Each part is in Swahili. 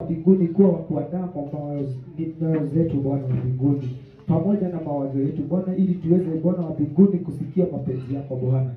Mbinguni kuwa wa kuandaa mioyo zetu Bwana wa mbinguni, pamoja na mawazo yetu Bwana, ili tuweze Bwana wa mbinguni kusikia mapenzi yako Bwana,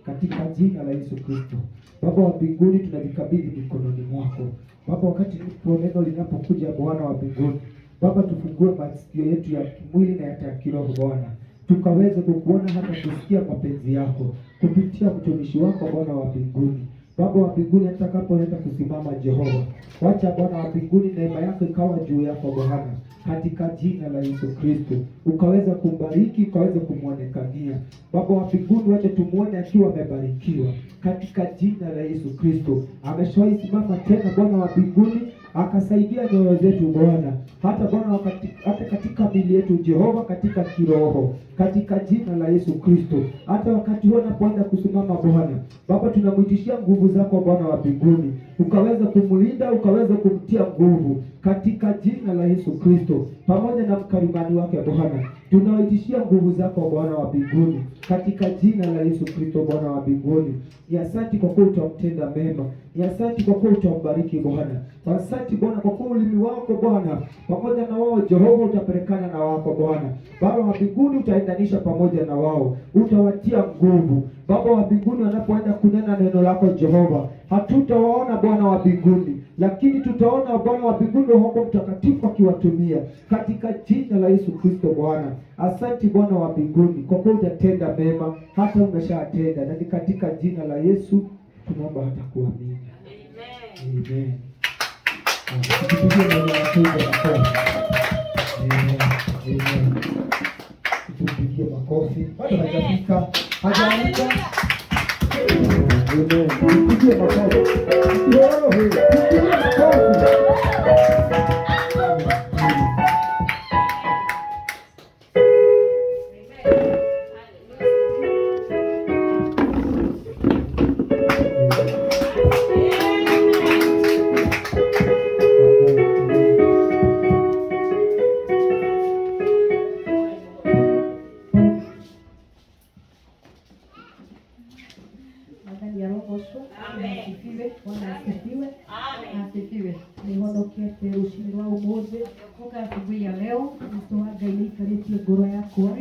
katika jina la Yesu Kristo. Baba wa mbinguni, tunajikabidhi mikononi mwako Baba, wakati neno linapokuja Bwana wa mbinguni Baba, tufungue masikio yetu ya kimwili na ya kiroho Bwana, tukaweze kukuona hata kusikia mapenzi yako kupitia mtumishi wako Bwana wa mbinguni. Baba wa mbinguni, atakapoenda kusimama Jehova, wacha Bwana wa mbinguni neema yako ikawa juu yako Bwana, katika jina la Yesu Kristo, ukaweza kumbariki, ukaweza kumuonekania Baba wa mbinguni. Wacha tumuone akiwa amebarikiwa katika jina la Yesu Kristo. Ameshawahi simama tena Bwana wa mbinguni, akasaidia nyoyo zetu Bwana, hata Bwana hata katika mili yetu Jehova, katika kiroho, katika jina la Yesu Kristo. Hata wakati huo anapoenda kusimama Bwana Baba, tunamwitishia nguvu zako Bwana wa mbinguni, ukaweza kumlinda, ukaweza kumtia nguvu katika jina la Yesu Kristo, pamoja na mkalimani wake Bwana, tunawaitishia nguvu zako Bwana wa mbinguni katika jina la Yesu Kristo. Bwana wa mbinguni, ni asante kwa kuwa utamtenda mema, ni asante kwa kuwa utambariki Bwana, asante Bwana kwa kuwa ulimi wako Bwana pamoja na wao Jehova utapelekana na wako Bwana. Baba wa mbinguni, utaendanisha pamoja na wao, utawatia nguvu Baba wa mbinguni. Wanapoenda kunena neno lako Jehova, hatutawaona Bwana wa mbinguni, lakini tutaona Bwana wa mbinguni Roho Mtakatifu akiwatumia katika jina la Yesu Kristo. Bwana, asante Bwana wa mbinguni kwa kuwa utatenda mema, hata umeshatenda, na ni katika jina la Yesu tunaomba hata kuamini. Amen. Amen. Tupigie makofi. Bado hajafika. Hajaamka. Amen. Tupigie makofi. Tupigie makofi. Asifiwe. Ushindi wa umoja kutoka asubuhi ya leo, mtoa gaini kariti ngoro yako